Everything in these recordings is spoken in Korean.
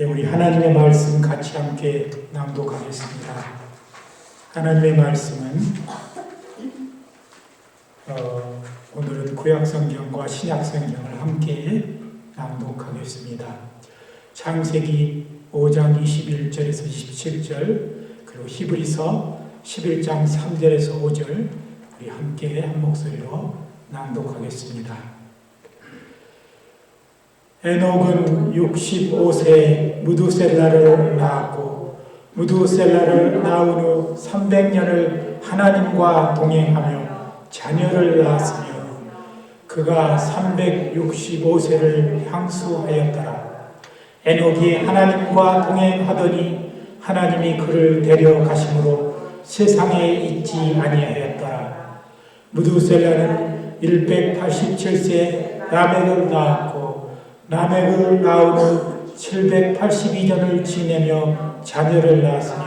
예, 우리 하나님의 말씀 같이 함께 낭독하겠습니다. 하나님의 말씀은 오늘은 구약성경과 신약성경을 함께 낭독하겠습니다. 창세기 5장 21절에서 27절, 그리고 히브리서 11장 3절에서 5절 우리 함께 한 목소리로 낭독하겠습니다. 에녹은 65세에 무두셀라를 낳았고, 무두셀라를 낳은 후 300년을 하나님과 동행하며 자녀를 낳았으며, 그가 365세를 향수하였더라. 에녹이 하나님과 동행하더니 하나님이 그를 데려가심으로 세상에 있지 아니하였더라. 무두셀라는 187세에 라멕을 낳았고, 라멕을 낳은 후 782년을 지내며 자녀를 낳았으며,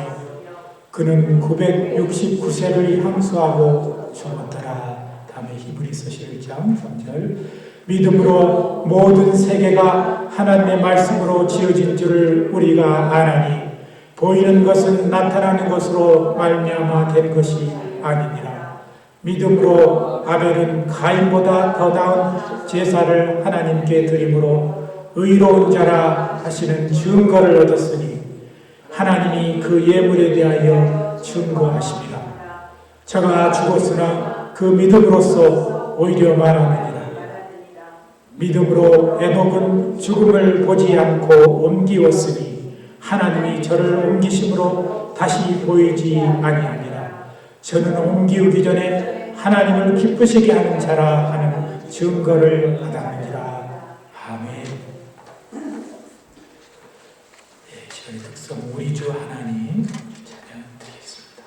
그는 969세를 향수하고 죽었더라. 다음에 히브리서 11장 3절. 믿음으로 모든 세계가 하나님의 말씀으로 지어진 줄을 우리가 아나니, 보이는 것은 나타나는 것으로 말미암아 된 것이 아니니라. 믿음으로 아벨은 가인보다 더 나은 제사를 하나님께 드림으로 의로운 자라 하시는 증거를 얻었으니, 하나님이 그 예물에 대하여 증거하십니다. 저가 죽었으나 그 믿음으로써 오히려 말하느니라. 믿음으로 에녹은 죽음을 보지 않고 옮기었으니 하나님이 저를 옮기심으로 다시 보이지 아니하니라. 저는 옮기우기 전에 하나님을 기쁘시게 하는 자라 하는 증거를 받았느니라. 아멘. 네, 시간의 특성, 우리 주 하나님 찬양 드리겠습니다.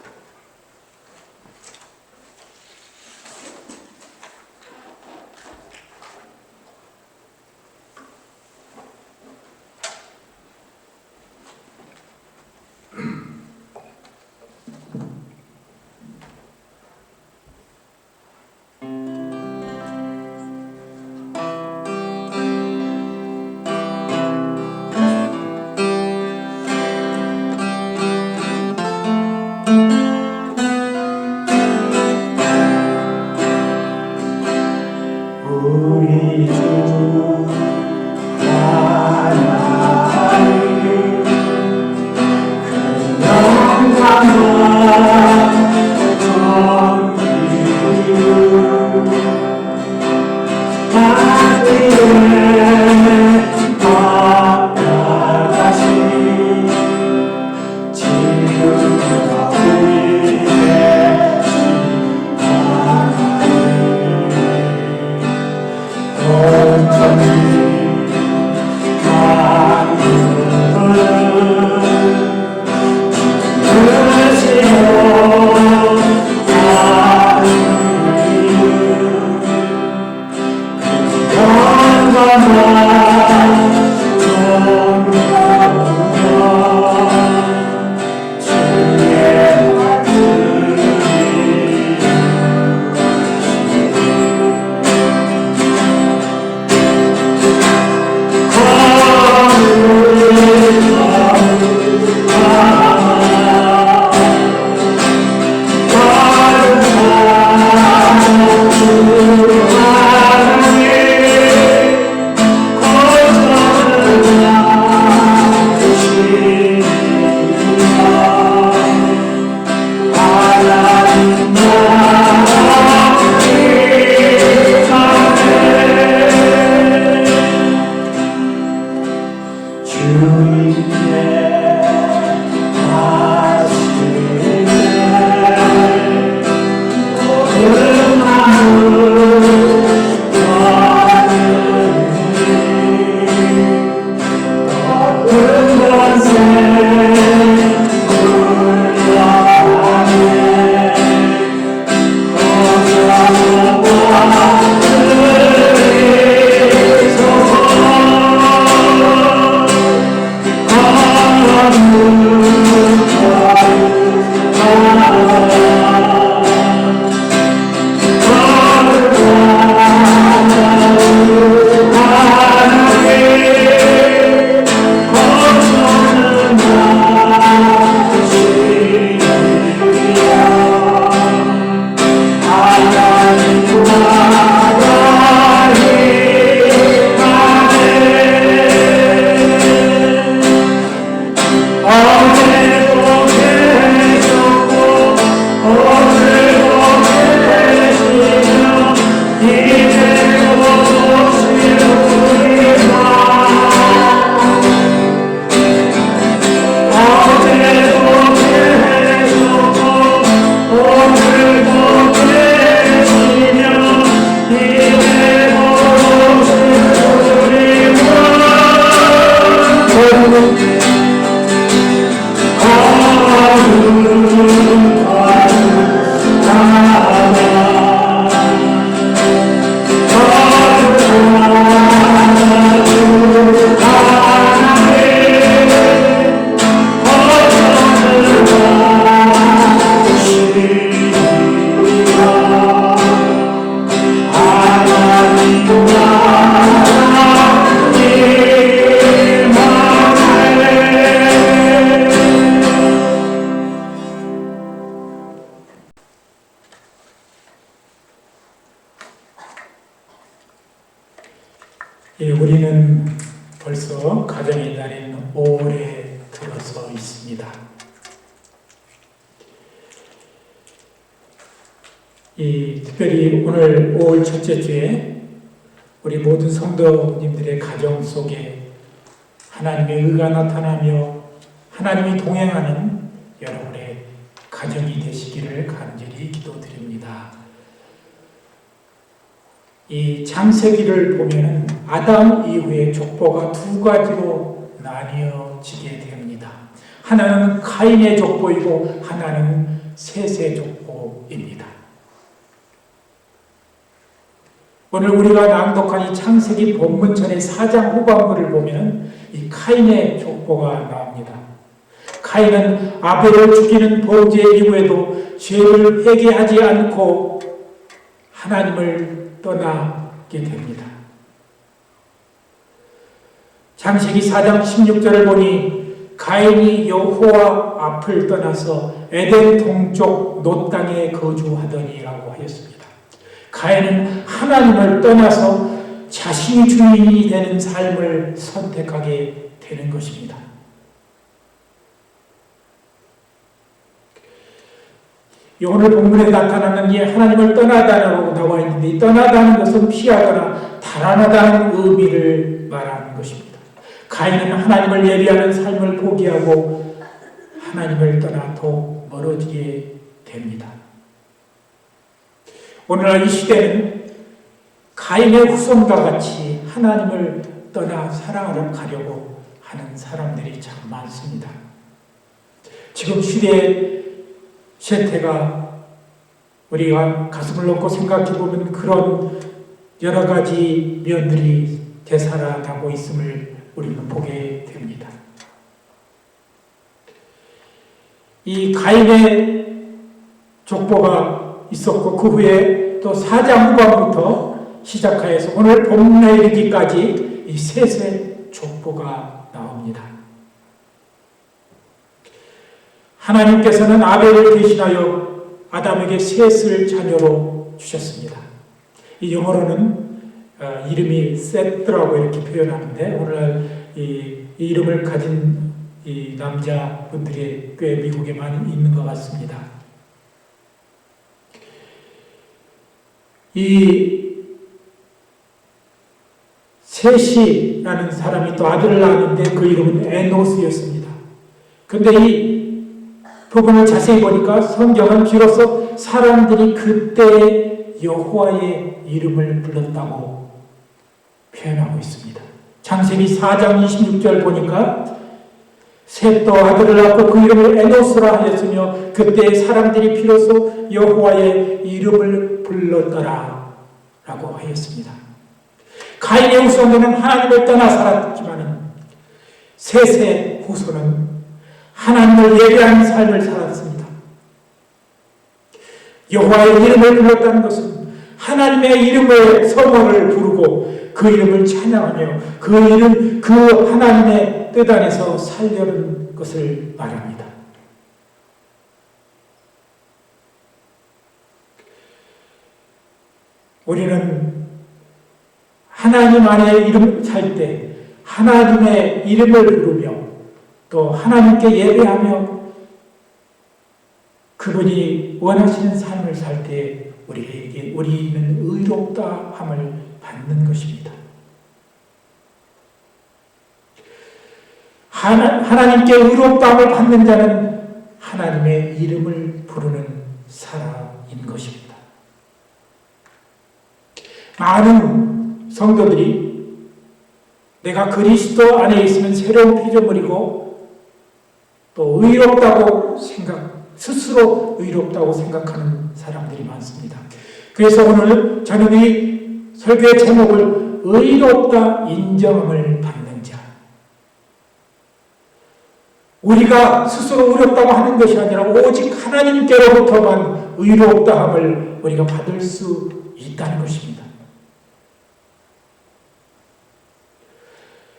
우리는 벌써 가정의 날인 5월에 들어서 있습니다. 특별히 오늘 5월 첫째 주에 우리 모든 성도님들의 가정 속에 하나님의 의가 나타나며 하나님이 동행하는 여러분의 가정이 되시기를 간절히 기도드립니다. 이 창세기를 보면은 아담 이후에 족보가 두 가지로 나뉘어지게 됩니다. 하나는 카인의 족보이고 하나는 셋의 족보입니다. 오늘 우리가 낭독한 이 창세기 본문전의 4장 후반부를 보면 이 카인의 족보가 나옵니다. 카인은 아벨을 죽이는 범죄 이후에도 죄를 회개하지 않고 하나님을 떠나게 됩니다. 창세기 4장 16절을 보니 가인이 여호와 앞을 떠나서 에덴 동쪽 놋 땅에 거주하더니라고 하였습니다. 가인은 하나님을 떠나서 자신이 주인이 되는 삶을 선택하게 되는 것입니다. 오늘 본문에 나타나는 이 하나님을 떠나다라고 나와 있는데 이 떠나다는 것은 피하거나 달아나다는 의미를 말하는 것입니다. 가인은 하나님을 예비하는 삶을 포기하고 하나님을 떠나 더 멀어지게 됩니다. 오늘날 이 시대는 가인의 후손과 같이 하나님을 떠나 사랑하러 가려고 하는 사람들이 참 많습니다. 지금 시대의 세태가 우리가 가슴을 놓고 생각해보면 그런 여러 가지 면들이 되살아나고 있음을 우리는 보게 됩니다. 이 가인의 족보가 있었고 그 후에 또 4장 후반부터 시작하여서 오늘 본문에 이르기까지 이 셋의 족보가 나옵니다. 하나님께서는 아벨을 대신하여 아담에게 셋을 자녀로 주셨습니다. 이 영어로는 이름이 세트라고 이렇게 표현하는데 오늘날 이 이름을 가진 이 남자분들이 꽤 미국에 많이 있는 것 같습니다. 이 셋이라는 사람이 또 아들을 낳았는데 그 이름은 에노스였습니다. 그런데 이 부분을 자세히 보니까 성경은 비로소 사람들이 그때 여호와의 이름을 불렀다고 표현하고 있습니다. 창세기 4장 26절 보니까 셋도 아들을 낳고 그 이름을 에노스라 하였으며 그때 사람들이 비로소 여호와의 이름을 불렀더라 라고 하였습니다. 가인의 후손들은 하나님을 떠나 살았지만 셋의 후손은 하나님을 예배하는 삶을 살았습니다. 여호와의 이름을 불렀다는 것은 하나님의 이름의 성원을 부르고 그 이름을 찬양하며 그 하나님의 뜻 안에서 살려는 것을 말합니다. 우리는 하나님 안에 이름 살 때 하나님의 이름을 부르며 또 하나님께 예배하며 그분이 원하시는 삶을 살 때 우리는 의롭다 함을 받는 것입니다. 하나님께 의롭다 함을 받는 자는 하나님의 이름을 부르는 사람인 것입니다. 많은 성도들이 내가 그리스도 안에 있으면 새로운 피조물이고 또 의롭다고 스스로 의롭다고 생각하는 사람들이 많습니다. 그래서 오늘 저는 이 설교의 제목을 의롭다 인정함을 받는 자. 우리가 스스로 의롭다고 하는 것이 아니라 오직 하나님께로부터만 의롭다함을 우리가 받을 수 있다는 것입니다.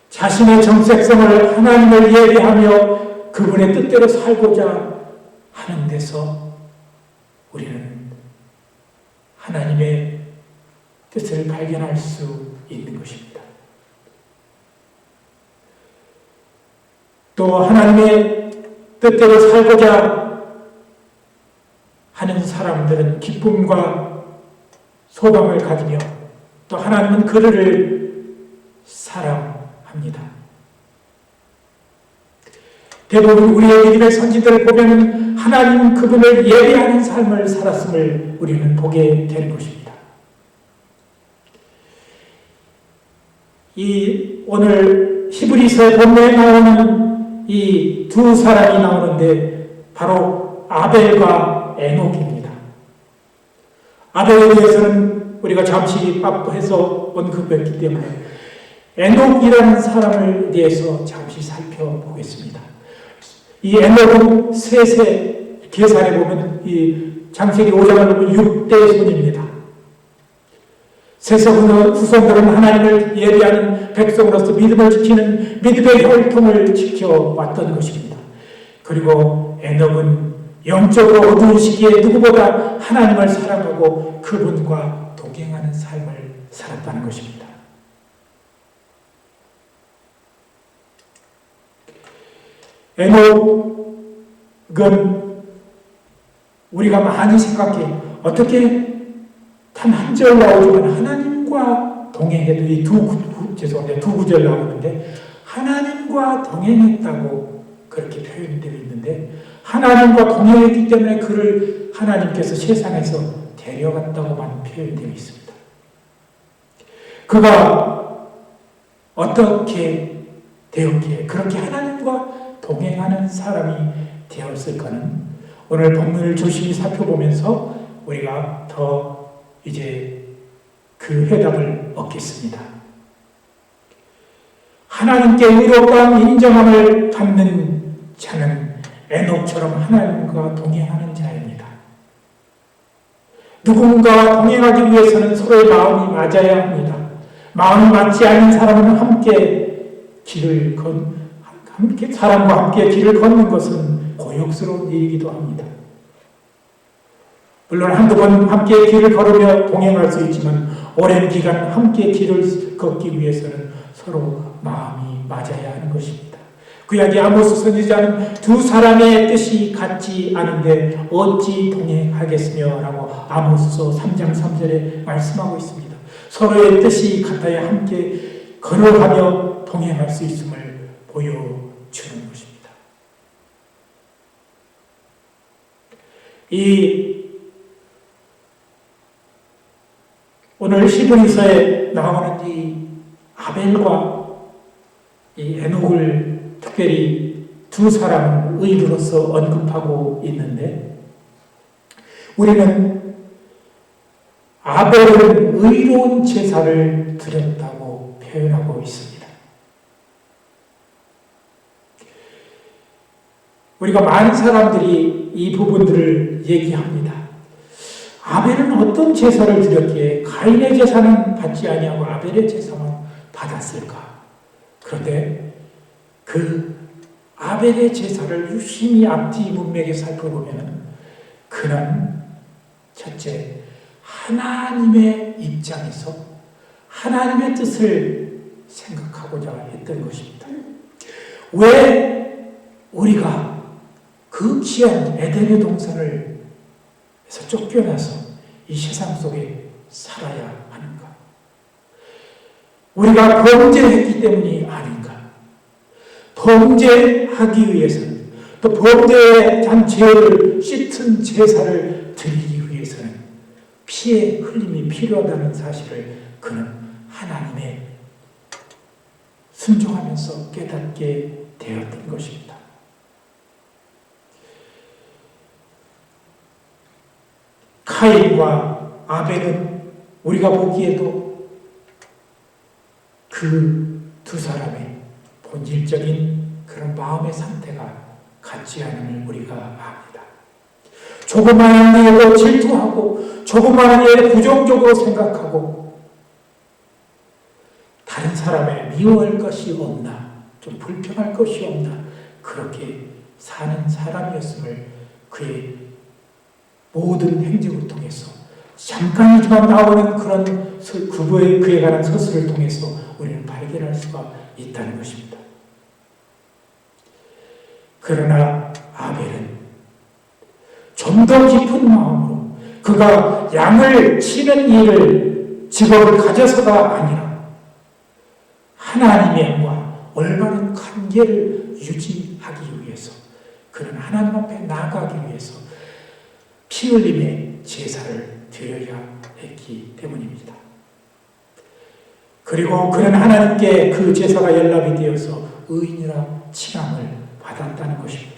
자신의 정체성을 하나님을 예배하며 그분의 뜻대로 살고자 하는 데서 우리는 하나님의 뜻을 발견할 수 있는 것입니다. 또 하나님의 뜻대로 살고자 하는 사람들은 기쁨과 소망을 가지며 또 하나님은 그를 사랑합니다. 대부분 우리의 믿음의 선지들을 보면 하나님 그분을 예배하는 삶을 살았음을 우리는 보게 되는 것입니다. 이 오늘 히브리서 본문에 나오는 이 두 사람이 나오는데 바로 아벨과 에녹입니다. 아벨에 대해서는 우리가 잠시 앞에서 언급했기 때문에 에녹이라는 사람을 대해서 잠시 살펴보겠습니다. 이 에녹은 셋의 계산해 보면 이 창세기 5장을 보면 6대 손입니다. 셋의 후손들은 하나님을 예배하는 백성으로서 믿음을 지키는 믿음의 혈통을 지켜왔던 것입니다. 그리고 에녹은 영적으로 어두운 시기에 누구보다 하나님을 사랑하고 그분과 동행하는 삶을 살았다는 것입니다. 에녹은 우리가 많이 생각해 어떻게 단 한 절 나오지만 하나님과 동행해도 이 두 구절 나오는데 하나님과 동행했다고 그렇게 표현이 되어 있는데 하나님과 동행했기 때문에 그를 하나님께서 세상에서 데려갔다고만 표현되어 있습니다. 그가 어떻게 되었기에 그렇게 하나님과 동행하는 사람이 되었을까는 오늘 본문을 조심히 살펴보면서 우리가 더 이제 그 해답을 얻겠습니다. 하나님께 의롭다는 인정함을 받는 자는 에녹처럼 하나님과 동행하는 자입니다. 누군가와 동행하기 위해서는 서로의 마음이 맞아야 합니다. 마음이 맞지 않는 사람은 사람과 함께 길을 걷는 것은 고역스러운 일이기도 합니다. 물론 한두 번 함께 길을 걸으며 동행할 수 있지만 오랜 기간 함께 길을 걷기 위해서는 서로 마음이 맞아야 하는 것입니다. 구약의 아모스 선지자는 두 사람의 뜻이 같지 않은데 어찌 동행하겠으며 라고 아모스서 3장 3절에 말씀하고 있습니다. 서로의 뜻이 같아야 함께 걸어가며 동행할 수 있음을 보여주는 것입니다. 오늘 히브리서에 나오는 이 아벨과 이 에녹을 특별히 두 사람을 의인으로서 언급하고 있는데 우리는 아벨은 의로운 제사를 드렸다고 표현하고 있습니다. 우리가 많은 사람들이 이 부분들을 얘기합니다. 아벨은 어떤 제사를 드렸기에 가인의 제사는 받지 아니하고 아벨의 제사만 받았을까? 그런데 그 아벨의 제사를 유심히 앞뒤 문맥에 살펴보면 그는 첫째 하나님의 입장에서 하나님의 뜻을 생각하고자 했던 것입니다. 왜 우리가 그 귀한 에덴의 동산을 에서 쫓겨나서 이 세상 속에 살아야 하는가? 우리가 범죄했기 때문이 아닌가? 범죄하기 위해서는 또 범죄에 한 죄를 씻은 제사를 드리기 위해서는 피의 흘림이 필요하다는 사실을 그는 하나님의 순종하면서 깨닫게 되었던 것입니다. 카인과 아벨은 우리가 보기에도 그 두 사람의 본질적인 그런 마음의 상태가 같지 않음을 우리가 압니다. 조그마한 일로 질투하고 조그마한 일에 부정적으로 생각하고 다른 사람을 미워할 것이 없나 좀 불평할 것이 없나 그렇게 사는 사람이었음을 그의 모든 행적을 통해서 잠깐이지만 나오는 그런 그에 관한 서술을 통해서 우리는 발견할 수가 있다는 것입니다. 그러나 아벨은 좀 더 깊은 마음으로 그가 양을 치는 일을 직업을 가져서가 아니라 하나님과 올바른 관계를 유지하기 위해서, 그는 하나님 앞에 나아가기 위해서 피 흘림의 제사를 드려야 했기 때문입니다. 그리고 그는 하나님께 그 제사가 연락이 되어서 의인이라 칭함을 받았다는 것입니다.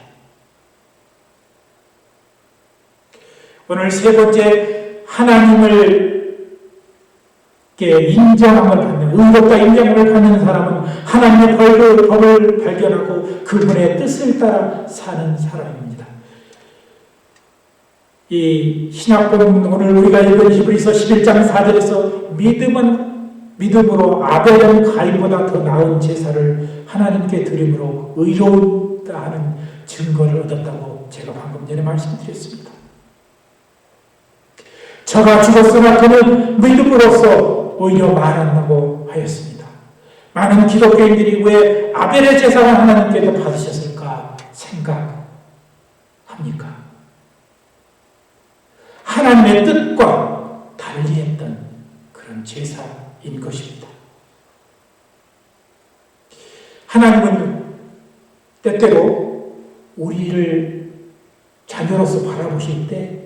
오늘 세 번째, 하나님을 인정함을 받는, 의롭다 인정함을 받는 사람은 하나님의 법을 발견하고 그분의 뜻을 따라 사는 사람입니다. 이 신약본 오늘 우리가 읽은 히브리서 11장 4절에서 믿음으로 아벨은 가인보다 더 나은 제사를 하나님께 드림으로 의로웠다 하는 증거를 얻었다고 제가 방금 전에 말씀드렸습니다. 저가 죽었으나 그는 믿음으로써 오히려 말한다고 하였습니다. 많은 기독교인들이 왜 아벨의 제사를 하나님께도 받으셨을까 생각합니까? 하나님의 뜻과 달리했던 그런 제사인 것입니다. 하나님은 때때로 우리를 자녀로서 바라보실 때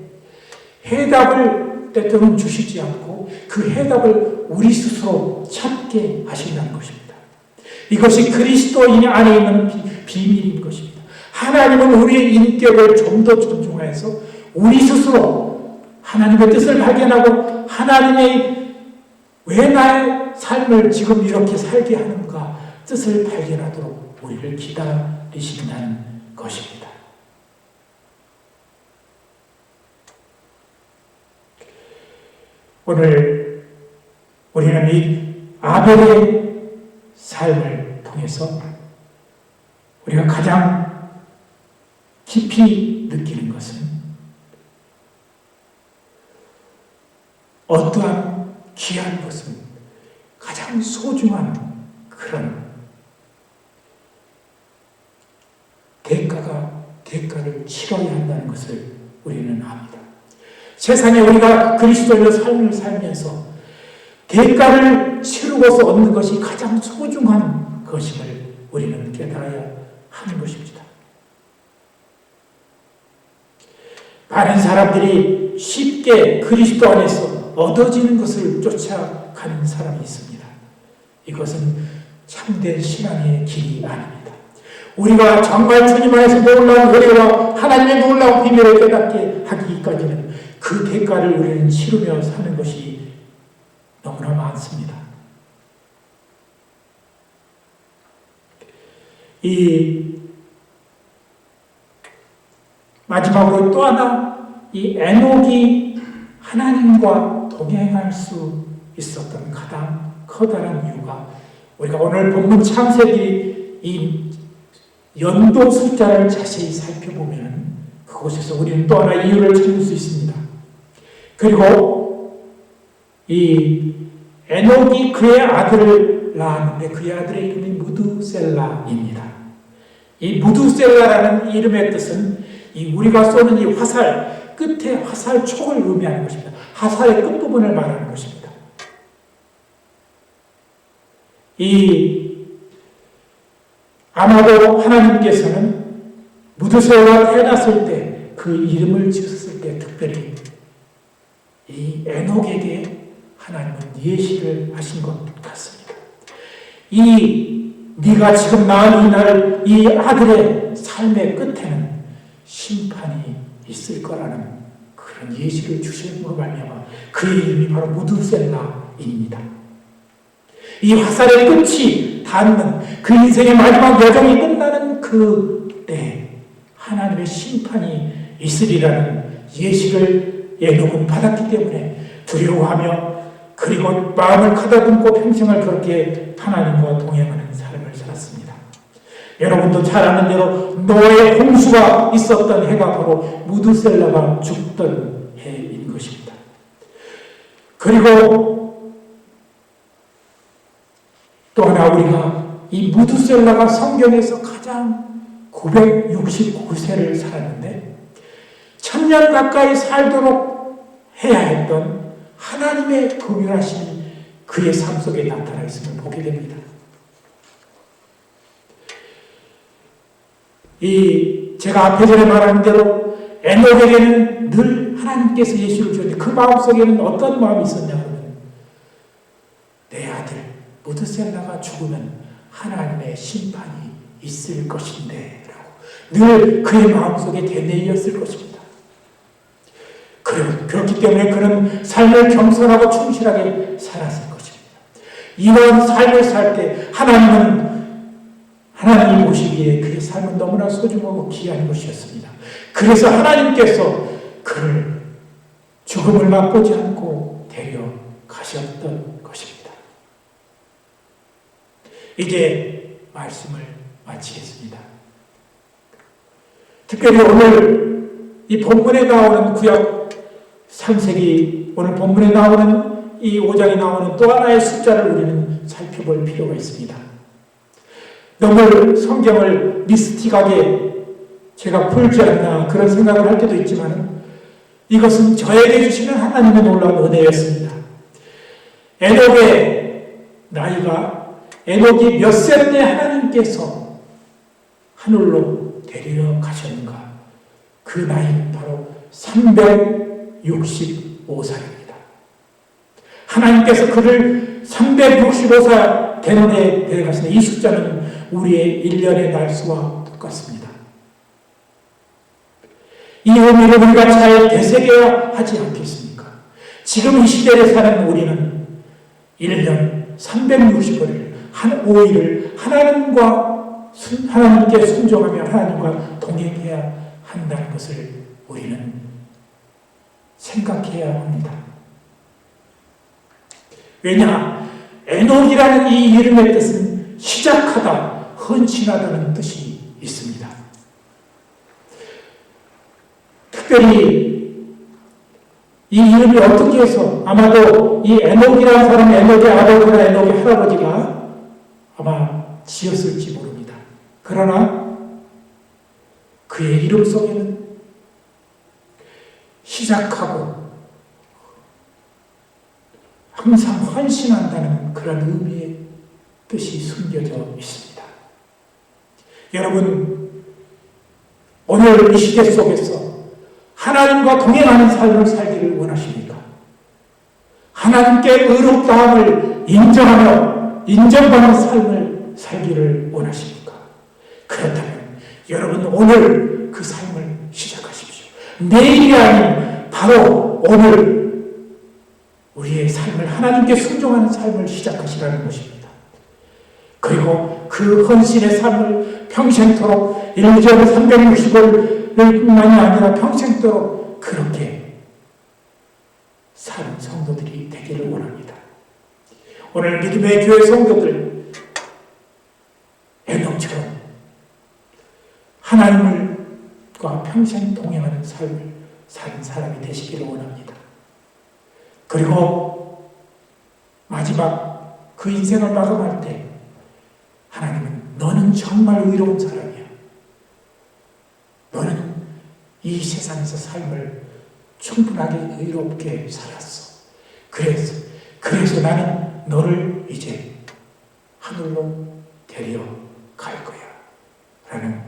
해답을 때때로는 주시지 않고 그 해답을 우리 스스로 찾게 하신다는 것입니다. 이것이 그리스도인 안에 있는 비밀인 것입니다. 하나님은 우리의 인격을 좀 더 존중해서 우리 스스로 하나님의 뜻을 발견하고 하나님의 왜 나의 삶을 지금 이렇게 살게 하는가 뜻을 발견하도록 우리를 기다리신다는 것입니다. 오늘 우리는 이 아벨의 삶을 통해서 우리가 가장 깊이 느끼는 것은 어떠한 귀한 것은 가장 소중한 그런 대가를 치러야 한다는 것을 우리는 압니다. 세상에 우리가 그리스도인의 삶을 살면서 대가를 치르고서 얻는 것이 가장 소중한 것임을 우리는 깨달아야 하는 것입니다. 많은 사람들이 쉽게 그리스도 안에서 얻어지는 것을 쫓아가는 사람이 있습니다. 이것은 참된 신앙의 길이 아닙니다. 우리가 정말 주님 안에서 놀라운 은혜와 하나님의 놀라운 비밀을 깨닫게 하기까지는 그 대가를 우리는 치르며 사는 것이 너무나 많습니다. 이 마지막으로 또 하나, 이 에녹이 하나님과 동행할 수 있었던 가장 커다란 이유가 우리가 오늘 본문 창세기 이 연도 숫자를 자세히 살펴보면 그곳에서 우리는 또 하나 이유를 찾을 수 있습니다. 그리고 이 에녹이 그의 아들을 낳았는데 그의 아들의 이름이 무두셀라입니다. 이 무두셀라라는 이름의 뜻은 이 우리가 쏘는 이 화살 끝에 화살촉을 의미하는 것입니다. 화살의 끝부분을 말하는 것입니다. 아마도 하나님께서는 무두셀라가 태어났을 때 그 이름을 지었을 때 특별히 이 에녹에게 하나님은 예시를 하신 것 같습니다. 네가 지금 낳은 이 아들의 삶의 끝에는 심판이 있을 거라는 그런 예시를 주심으로 말미암아 그의 이름이 바로 무두셀라입니다. 이 화살의 끝이 닿는 그 인생의 마지막 여정이 끝나는 그때 하나님의 심판이 있으리라는 예시를 에녹은 받았기 때문에 두려워하며 그리고 마음을 가다듬고 평생을 그렇게 하나님과 동행하는 삶을 살았습니다. 여러분도 잘 아는 대로 노아의 홍수가 있었던 해가 바로 무두셀라가 죽던 해인 것입니다. 그리고 또 하나 우리가 이 무두셀라가 성경에서 가장 969세를 살았는데 1000년 가까이 살도록 해야 했던 하나님의 긍휼하심이 그의 삶 속에 나타나 있음을 보게 됩니다. 제가 앞에 전에 말한 대로 에녹에게는 늘 하나님께서 예수를 주었는데 그 마음속에는 어떤 마음이 있었냐 하면 내 아들 무드셀라가 죽으면 하나님의 심판이 있을 것인데 라고 늘 그의 마음속에 대내이었을 것입니다. 그렇기 때문에 그는 삶을 겸손하고 충실하게 살았을 것입니다. 이런 삶을 살 때 하나님이 보시기에 그의 삶은 너무나 소중하고 귀한 것이었습니다. 그래서 하나님께서 그를 죽음을 맛보지 않고 데려가셨던 것입니다. 이제 말씀을 마치겠습니다. 특별히 오늘 이 본문에 나오는 구약 3세기 오늘 본문에 나오는 이 5장에 나오는 또 하나의 숫자를 우리는 살펴볼 필요가 있습니다. 너무 성경을 미스틱하게 제가 풀지 않나 그런 생각을 할 때도 있지만 이것은 저에게 주시는 하나님의 놀라운 은혜였습니다. 에녹이 몇 세 때 하나님께서 하늘로 데리러 가셨는가? 그 나이는 바로 365살입니다. 하나님께서 그를 365살 대론에 데려가시는 이 숫자는 우리의 1년의 날수와 똑같습니다. 이 의미를 우리가 잘 되새겨야 하지 않겠습니까? 지금 이 시대에 사는 우리는 1년 365일, 한 5일을 하나님께 순종하며 하나님과 동행해야 한다는 것을 우리는 생각해야 합니다. 왜냐? 에녹이라는 이 이름의 뜻은 시작하다, 헌신하다는 뜻이 있습니다. 특별히 이 이름이 어떻게 해서 아마도 이 에녹이라는 사람, 에녹의 아버지나 에녹의 할아버지가 아마 지었을지 모릅니다. 그러나 그의 이름 속에는 시작하고 항상 헌신한다는 그런 의미의 뜻이 숨겨져 있습니다. 여러분, 오늘 이 시대 속에서 하나님과 동행하는 삶을 살기를 원하십니까? 하나님께 의롭다함을 인정하며 인정받는 삶을 살기를 원하십니까? 그렇다면 여러분 오늘 그 삶을 시작하십시오. 내일이 아닌 바로 오늘 우리의 삶을 하나님께 순종하는 삶을 시작하시라는 것입니다. 그리고 그 헌신의 삶을 평생토록 1년 365일 뿐만이 아니라 평생도록 그렇게 사는 성도들이 되기를 원합니다. 오늘 믿음의 교회 성도들 에녹처럼 하나님과 평생 동행하는 삶을 사는 사람이 되시기를 원합니다. 그리고 마지막 그 인생을 마감할 때 하나님은 너는 정말 의로운 사람이야. 너는 이 세상에서 삶을 충분하게 의롭게 살았어. 그래서 나는 너를 이제 하늘로 데려갈 거야. 라는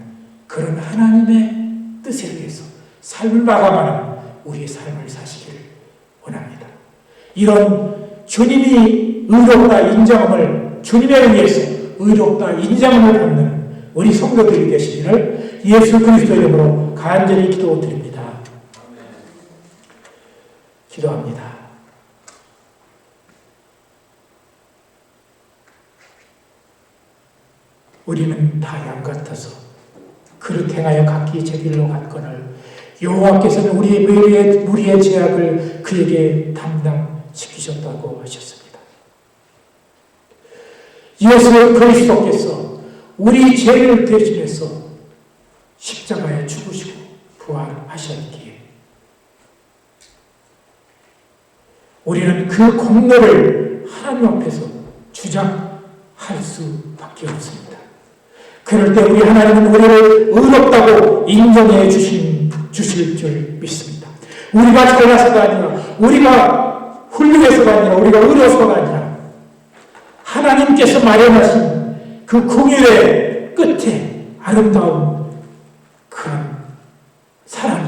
그런 하나님의 뜻에 의해서 삶을 마감하는 우리의 삶을 사시기를 원합니다. 이런 주님이 의롭다 인정함을 주님에 의해서 의롭다 인정함을 받는 우리 성도들이 되시기를 예수 그리스도 이름으로 간절히 기도드립니다. 기도합니다. 우리는 다 양 같아서 그릇 행하여 각기 제 길로 갔거늘 여호와께서는 우리의 죄악을 그에게 담당시키셨다고 하셨습니다. 예수 그리스도께서 우리 죄를 대신해서 십자가에 죽으시고 부활하셨기에 우리는 그 공로를 하나님 앞에서 주장할 수밖에 없습니다. 그럴 때 우리 하나님은 우리를 의롭다고 인정해 주실 줄 믿습니다. 우리가 잘나서가 아니라, 우리가 훌륭해서가 아니라, 우리가 의로워서가 아니라 하나님께서 마련하신 그 공율의 끝에 아름다운 그런 사랑이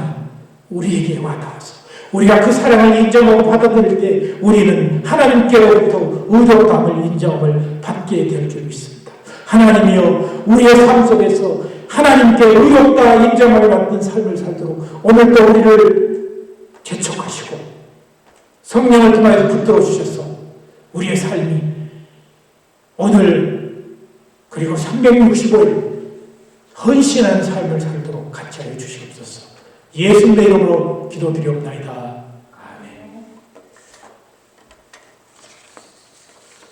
우리에게 와닿아서 우리가 그 사랑을 인정하고 받아들일 때 우리는 하나님께로부터 의롭다함을 인정을 받게 될 줄 믿습니다. 하나님이여, 우리의 삶 속에서 하나님께 의롭다 인정을 받는 삶을 살도록 오늘도 우리를 개척하시고 성령을 통하여서 붙들어 주셔서 우리의 삶이 오늘 그리고 365일 헌신하는 삶을 살도록 같이 하여 주시옵소서. 예수님의 이름으로 기도드리옵나이다.